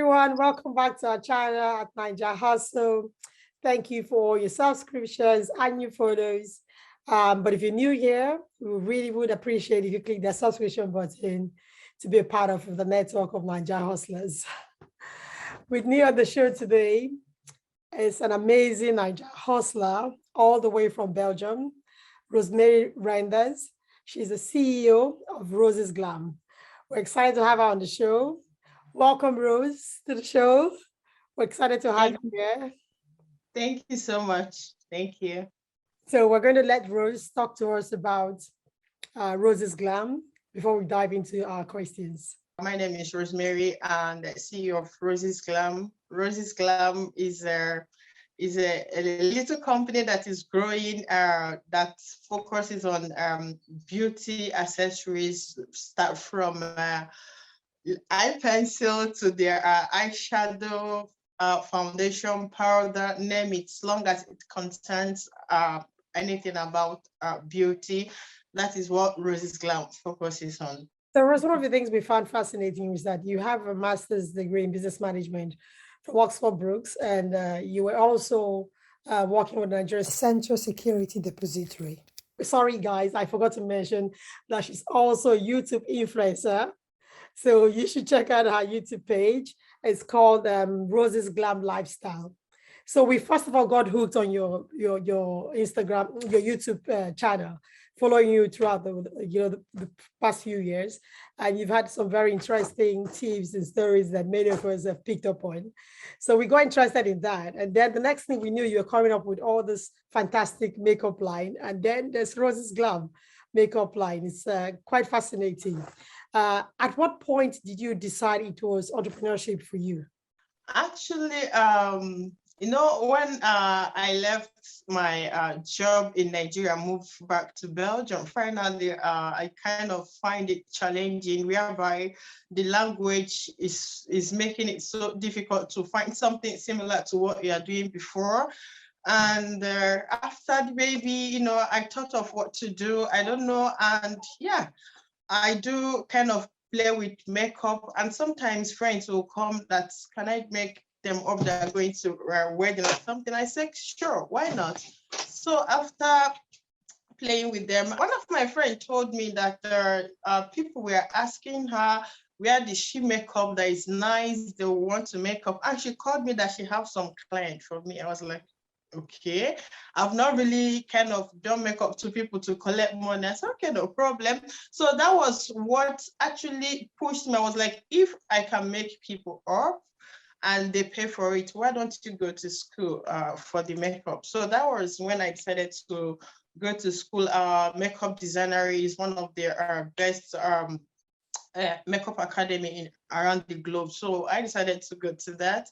everyone. Welcome back to our channel at Niger Hustle. Thank you for your subscriptions and your photos. But if you're new here, we really would appreciate if you click the subscription button to be a part of the network of Niger Hustlers. With me on the show today is an amazing Niger Hustler all the way from Belgium, Rosemary Renders. She's the CEO of Roses Glam. We're excited to have her on the show. Welcome, Rose, to the show. We're excited to have you here. Thank you so much. Thank you. So we're going to let Rose talk to us about Roses Glam before we dive into our questions. My name is Rosemary and the CEO of Roses Glam. Roses Glam is a little company that is growing that focuses on beauty accessories, start from eye pencil to their eyeshadow, foundation, powder, name it, as long as it concerns anything about beauty. That is what Roses Glam focuses on. So Rose, one of the things we found fascinating is that you have a master's degree in business management from Oxford Brookes, and you were also working with Nigeria's Central Securities Depository. Sorry, guys, I forgot to mention that she's also a YouTube influencer. So you should check out her YouTube page. It's called Roses Glam Lifestyle. So we first of all got hooked on your Instagram, your YouTube channel, following you throughout the past few years, and you've had some very interesting tips and stories that many of us have picked up on. So we got interested in that, and then the next thing we knew, you were coming up with all this fantastic makeup line, and then there's Roses Glam makeup line. It's quite fascinating. At what point did you decide it was entrepreneurship for you? Actually, when I left my job in Nigeria, moved back to Belgium, finally, I kind of find it challenging, whereby the language is making it so difficult to find something similar to what you are doing before. And after the baby, I thought of what to do. I don't know. And yeah, I do kind of play with makeup, and sometimes friends will come that, can I make them up that are going to a wedding or something? I said, sure, why not? So after playing with them, one of my friends told me that people were asking her, where did she make up that is nice, they want to make up. And she called me that she have some client for me. I was like, okay, I've not really kind of done makeup to people to collect money. I said, okay, no problem. So that was what actually pushed me. I was like, if I can make people up and they pay for it, why don't you go to school for the makeup? So that was when I decided to go to school. Makeup designer is one of the best makeup academy around the globe. So I decided to go to that.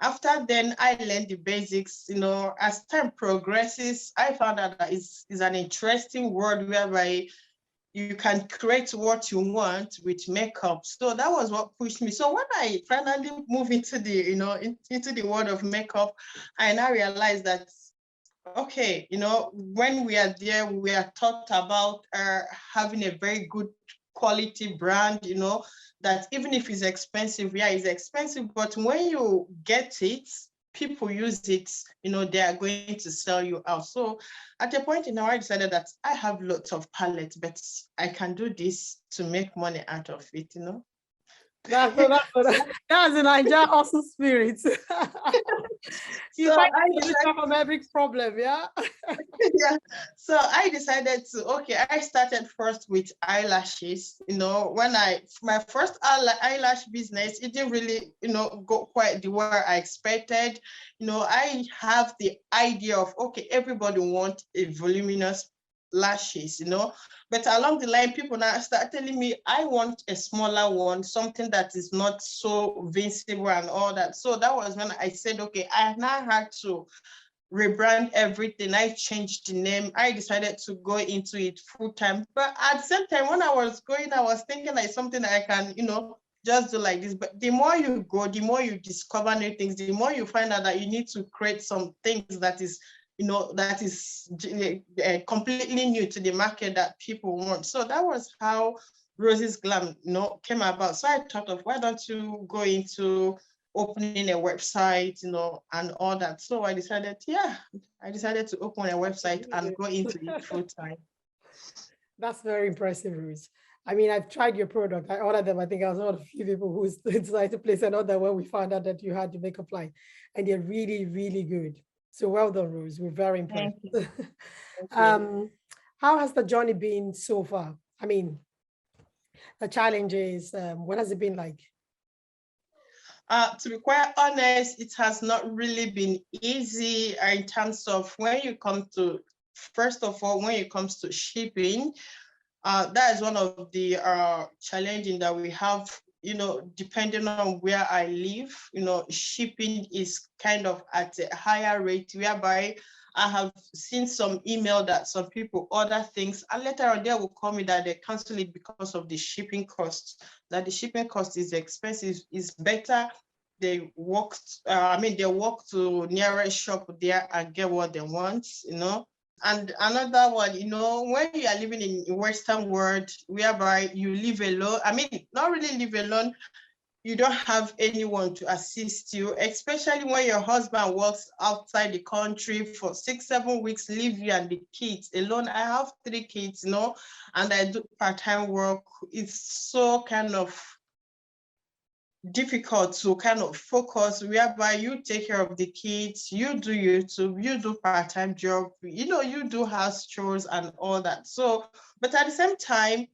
After then, I learned the basics. As time progresses, I found out that it's an interesting world whereby you can create what you want with makeup. So that was what pushed me. So when I finally moved into the, into the world of makeup, I now realized that, okay, when we are there, we are taught about having a very good quality brand, that even if it's expensive, yeah, it's expensive, but when you get it, people use it, they are going to sell you out. So at a point in time, I decided that I have lots of palettes, but I can do this to make money out of it, That's an Niger hustle spirit. You so find a solution from every problem, yeah? Yeah. So I decided to, I started first with eyelashes. When my first eyelash business, it didn't really, go quite the way I expected. I have the idea of, everybody wants a voluminous lashes, but along the line, people now start telling me, I want a smaller one, something that is not so visible and all that. So that was when I said, I now had to rebrand everything. I changed the name. I decided to go into it full time. But at the same time, when I was going, I was thinking like something that I can, just do like this. But the more you go, the more you discover new things, the more you find out that you need to create some things that is completely new to the market that people want. So that was how Roses Glam came about. So I thought of, why don't you go into opening a website, and all that. So I decided to open a website and go into it full time. That's very impressive, Ruth. I mean, I've tried your product. I ordered them. I think I was one of the few people who decided to place an order when we found out that you had the makeup line, and they're really, really good. So well done, Rose. We're very impressed. Thank you. How has the journey been so far? I mean, the challenges, what has it been like? To be quite honest, it has not really been easy in terms of first of all, when it comes to shipping. That is one of the challenging that we have, depending on where I live, shipping is kind of at a higher rate, whereby I have seen some email that some people order things and later on they will call me that they cancel it because of the shipping costs, that the shipping cost is expensive. Is better they walk, they walk to nearest shop there and get what they want, And another one, when you are living in Western world, whereby you live alone, not really live alone, you don't have anyone to assist you, especially when your husband works outside the country for 6-7 weeks, leave you and the kids alone. I have 3 kids, and I do part-time work. It's so kind of difficult to kind of focus, whereby you take care of the kids, you do YouTube, you do part-time job, you do house chores and all that. So, but at the same time,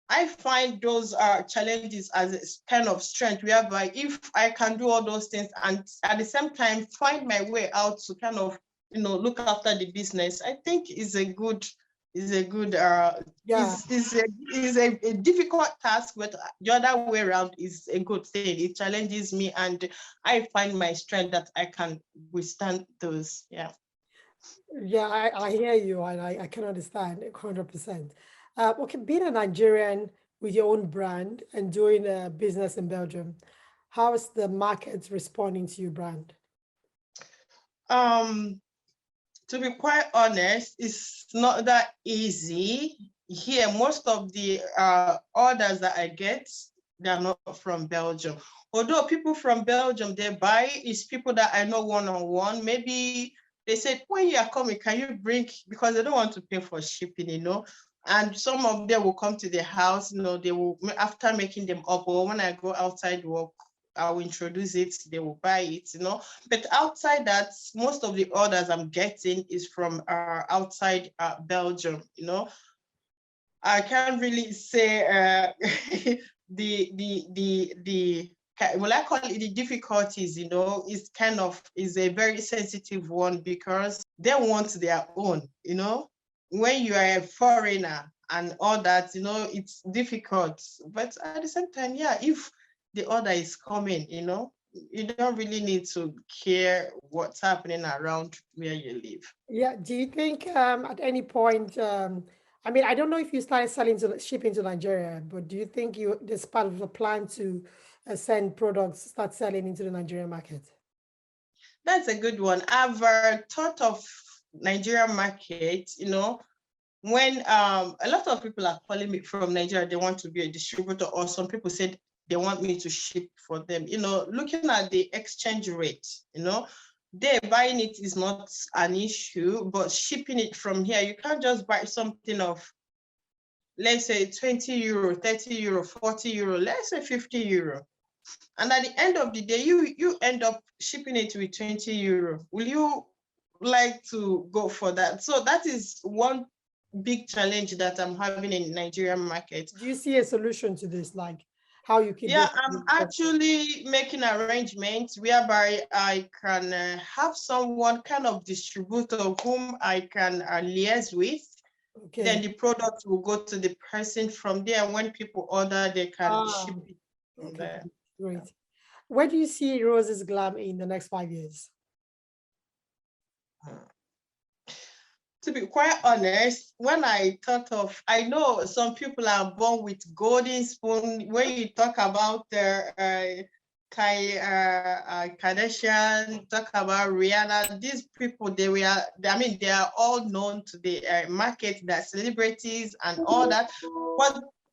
I find those challenges as a kind of strength, whereby if I can do all those things and at the same time find my way out to kind of, look after the business, I think is a good is a difficult task, but the other way around is a good thing. It challenges me and I find my strength that I can withstand those. Yeah. Yeah, I hear you and I can understand 100%. Okay, being a Nigerian with your own brand and doing a business in Belgium, how is the market responding to your brand? To be quite honest, it's not that easy. Here, most of the orders that I get, they're not from Belgium. Although people from Belgium, they buy, is people that I know one-on-one. Maybe they said, when you are coming, can you bring, because they don't want to pay for shipping, and some of them will come to the house, they will, after making them up, or when I go outside work, I will introduce it, they will buy it, But outside that, most of the orders I'm getting is from outside Belgium, I can't really say well, I call it the difficulties, is kind of is a very sensitive one because they want their own, When you are a foreigner and all that, it's difficult. But at the same time, yeah, if the order is coming, you don't really need to care what's happening around where you live. Yeah, do you think at any point, I don't know if you started shipping to Nigeria, but do you think there's part of the plan to send products, start selling into the Nigerian market? That's a good one. I've thought of Nigerian market, when a lot of people are calling me from Nigeria, they want to be a distributor, or some people said they want me to ship for them. Looking at the exchange rate, they buying it is not an issue, but shipping it from here, you can't just buy something of, let's say 20 euro, 30 euro, 40 euro, let's say 50 euro. And at the end of the day, you end up shipping it with 20 euro. Will you like to go for that? So that is one big challenge that I'm having in the Nigerian market. Do you see a solution to this, like how you can? Yeah, I'm actually making arrangements whereby I can have someone kind of distributor whom I can liaise with. Okay. Then the product will go to the person. From there, when people order, they can ship it from there. Great. Where do you see Rosesglam in the next 5 years? To be quite honest, when I know some people are born with golden spoon. When you talk about Kardashian, talk about Rihanna, these people, they are all known to the market, they're celebrities and all that.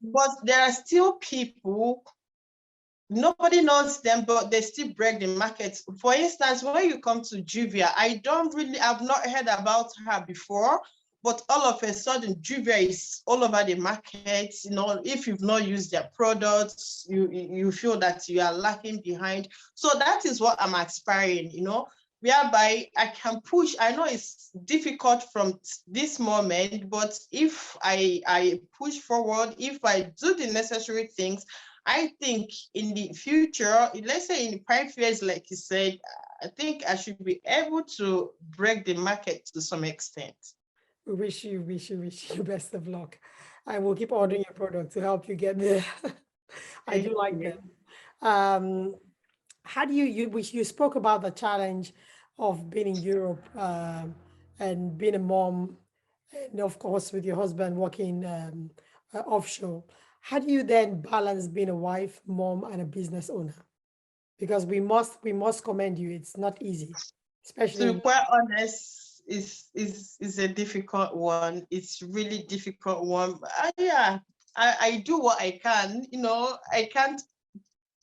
But there are still people nobody knows them, but they still break the market. For instance, when you come to Juvia, I've not heard about her before, but all of a sudden, Juvia is all over the market. You know, if you've not used their products, you feel that you are lacking behind. So that is what I'm aspiring, you know, whereby I can push. I know it's difficult from this moment, but if I push forward, if I do the necessary things, I think in the future, let's say in 5 years, like you said, I think I should be able to break the market to some extent. We wish you best of luck. I will keep ordering your product to help you get there. I do like them. How do you spoke about the challenge of being in Europe and being a mom, and of course with your husband working offshore. How do you then balance being a wife, mom, and a business owner? Because we must commend you. It's not easy, especially To be quite honest, is a difficult one. It's really difficult one. Yeah, I do what I can. You know, I can't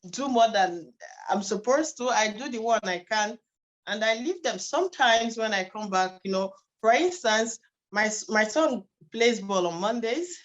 do more than I'm supposed to. I do the one I can, and I leave them. Sometimes when I come back, you know, for instance, my son plays ball on Mondays,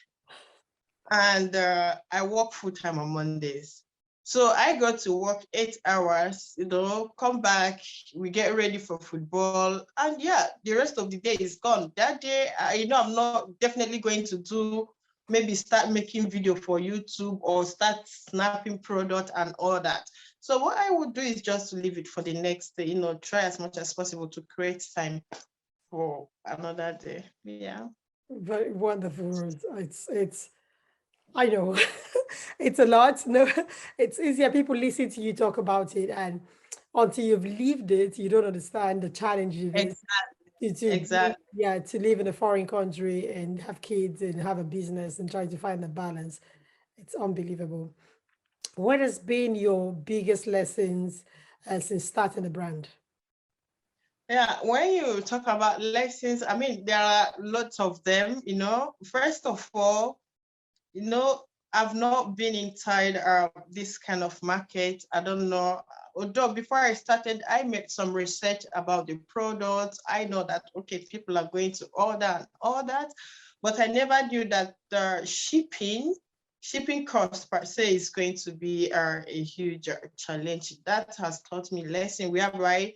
and I work full time on Mondays. So I go to work 8 hours, you know, come back, we get ready for football, and yeah, the rest of the day is gone. That day, you know, I'm not definitely going to do, maybe start making video for YouTube or start snapping product and all that. So what I would do is just to leave it for the next day, you know, try as much as possible to create time for another day. Yeah. very wonderful, Rose. It's I know it's a lot. No, it's easier. People listen to you talk about it, and until you've lived it, you don't understand the challenge it is Exactly. to live in a foreign country and have kids and have a business and try to find the balance. It's unbelievable. What has been your biggest lessons since starting the brand? Yeah, when you talk about lessons, I mean, there are lots of them, you know. First of all, you know, I've not been inside this kind of market. I don't know. Although before I started, I made some research about the products. I know that, okay, people are going to order and all that, but I never knew that the shipping cost per se is going to be a huge challenge. That has taught me lesson whereby,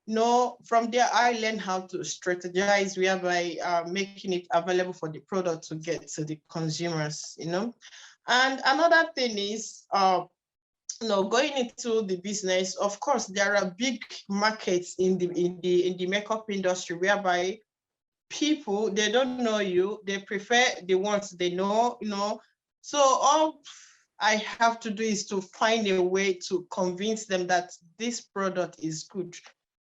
no, from there I learned how to strategize whereby making it available for the product to get to the consumers, you know. And another thing is, you know, going into the business, of course, there are big markets in the makeup industry whereby people, they don't know you, they prefer the ones they know, you know. So all I have to do is to find a way to convince them that this product is good,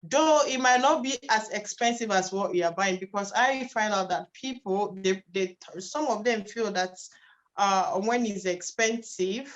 though it might not be as expensive as what you are buying, because I find out that people, they some of them feel that when it's expensive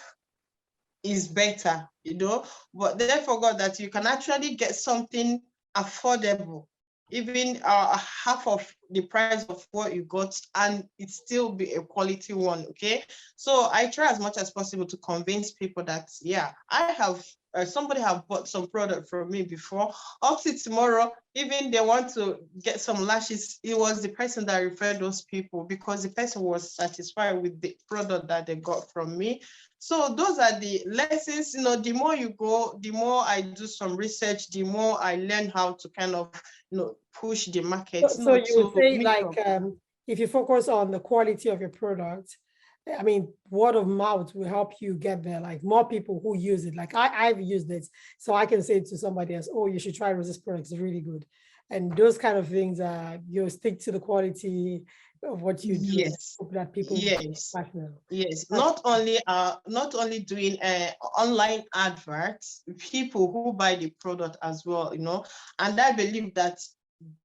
is better, you know, but they forgot that you can actually get something affordable, even half of the price of what you got, and it still be a quality one. Okay, so I try as much as possible to convince people that, yeah, I have somebody have bought some product from me before. Up to tomorrow, even they want to get some lashes, it was the person that referred those people because the person was satisfied with the product that they got from me. So those are the lessons. You know, the more you go, the more I do some research, the more I learn how to kind of, you know, push the market, you So know, you would to say meet like up. if you focus on the quality of your product, I mean, word of mouth will help you get there. Like more people who use it. Like I've used it, so I can say to somebody else, "Oh, you should try Roses products. It's really good." And those kind of things, you stick to the quality of what you do. Yes, Hope that people yes. passionate. Yes, not only doing online adverts, people who buy the product as well, you know, and I believe that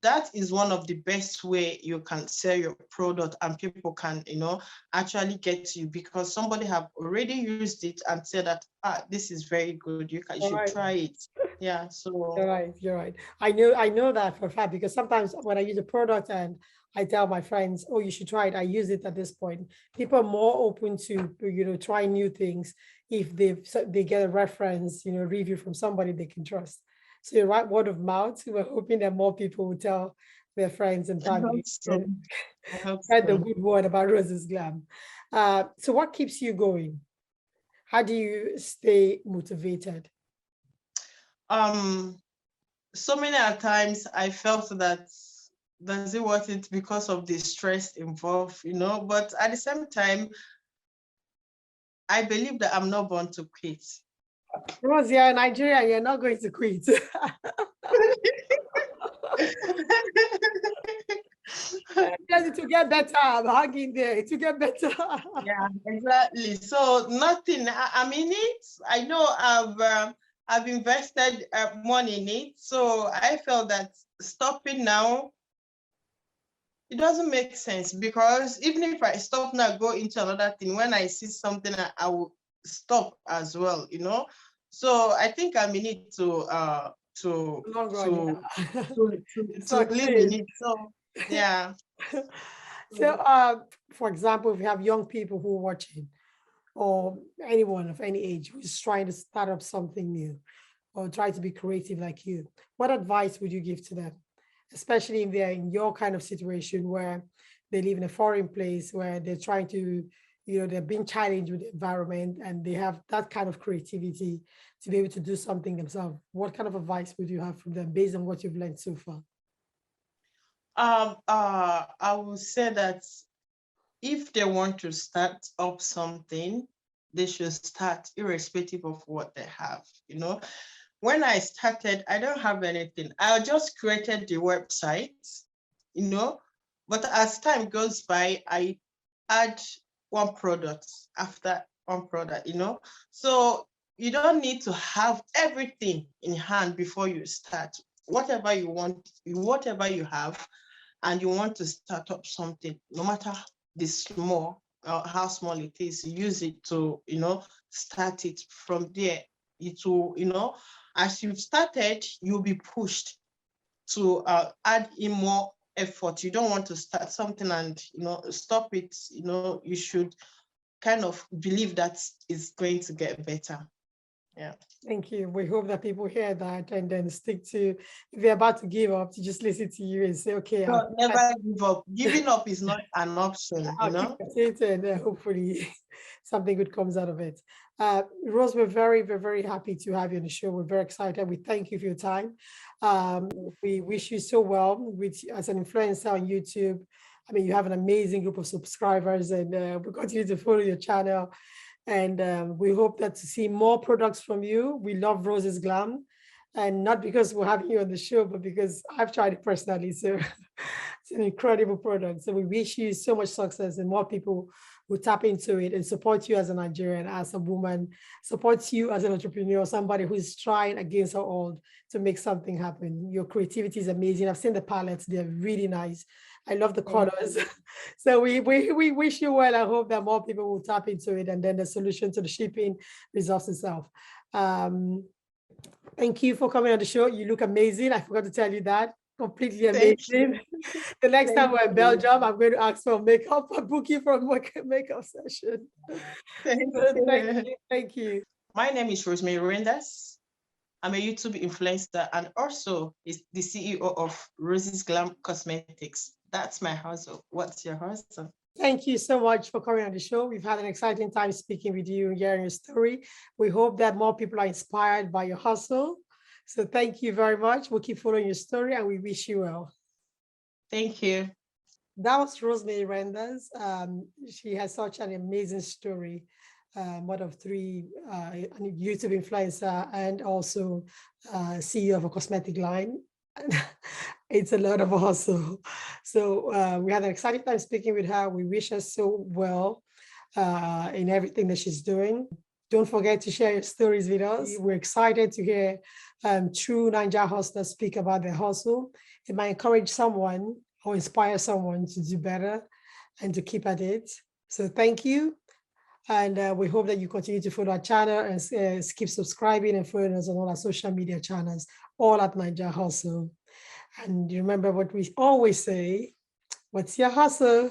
that is one of the best way you can sell your product and people can, you know, actually get you, because somebody have already used it and said that, this is very good, you All should right. try it. Yeah, so You're right. You're right. I know that for a fact because sometimes when I use a product and I tell my friends, "Oh, you should try it," I use it at this point. People are more open to try new things if they get a reference, review from somebody they can trust. So you're right, word of mouth. We're hoping that more people will tell their friends and I hope family so. and I hope spread the so. good word about Roses Glam. So what keeps you going? How do you stay motivated? Um, so many a times I felt that does it worth it because of the stress involved, but at the same time, I believe that I'm not born to quit. Rose, you're in Nigeria, you're not going to quit. Yes, to get better. I'm hanging there to get better. Yeah, exactly. So nothing. I'm in it. I know I've invested money in it. So I felt that stopping now, it doesn't make sense because even if I stop now, go into another thing, when I see something, I will stop as well, So I think I'm in it to Long run, to yeah. to live in Succeed. it. So yeah. So, for example, if you have young people who are watching, or anyone of any age who's trying to start up something new or try to be creative like you, what advice would you give to them? Especially if they're in your kind of situation where they live in a foreign place where they're trying to, they're being challenged with the environment and they have that kind of creativity to be able to do something themselves. What kind of advice would you have from them based on what you've learned so far? I would say that if they want to start up something, they should start irrespective of what they have. When I started, I don't have anything. I just created the website, but as time goes by, I add one product after one product, So you don't need to have everything in hand before you start. Whatever you want, whatever you have, and you want to start up something, no matter the small or how small it is, use it to, start it from there. It will, as you've started, you'll be pushed to add in more effort. You don't want to start something and, stop it. You should kind of believe that it's going to get better. Yeah. Thank you. We hope that people hear that and then stick to, if they're about to give up, to just listen to you and say, okay, So never give up. Giving up is not an option, I'll keep at it and hopefully something good comes out of it. Rose, we're very, very, very happy to have you on the show. We're very excited. We thank you for your time. We wish you so well with as an influencer on YouTube. I mean, you have an amazing group of subscribers and we continue to follow your channel. And we hope that to see more products from you. We love Roses Glam. And not because we're having you on the show, but because I've tried it personally. So it's an incredible product. So we wish you so much success and more people will tap into it and support you as a Nigerian, as a woman, support you as an entrepreneur, somebody who's trying against her all to make something happen. Your creativity is amazing. I've seen the palettes, they're really nice. I love the colors. So we wish you well. I hope that more people will tap into it and then the solution to the shipping resolves itself. Thank you for coming on the show. You look amazing. I forgot to tell you that. Completely Thank amazing. you. The next time Thank we're in you. Belgium, I'm going to ask for makeup, a booking for a makeup session. Thank Thank you. you. Thank you. My name is Rosemary Renders. I'm a YouTube influencer and also is the CEO of Roses Glam Cosmetics. That's my hustle. What's your hustle? Thank you so much for coming on the show. We've had an exciting time speaking with you and hearing your story. We hope that more people are inspired by your hustle. So thank you very much. We'll keep following your story and we wish you well. Thank you. That was Rosemary Renders. She has such an amazing story. One of three YouTube influencer and also CEO of a cosmetic line. It's a lot of hustle. So we had an exciting time speaking with her. We wish her so well in everything that she's doing. Don't forget to share your stories with us. We're excited to hear true Niger hustlers speak about their hustle. It might encourage someone or inspire someone to do better and to keep at it. So thank you. And we hope that you continue to follow our channel and keep subscribing and following us on all our social media channels, all at Niger Hustle. And remember what we always say, what's your hustle?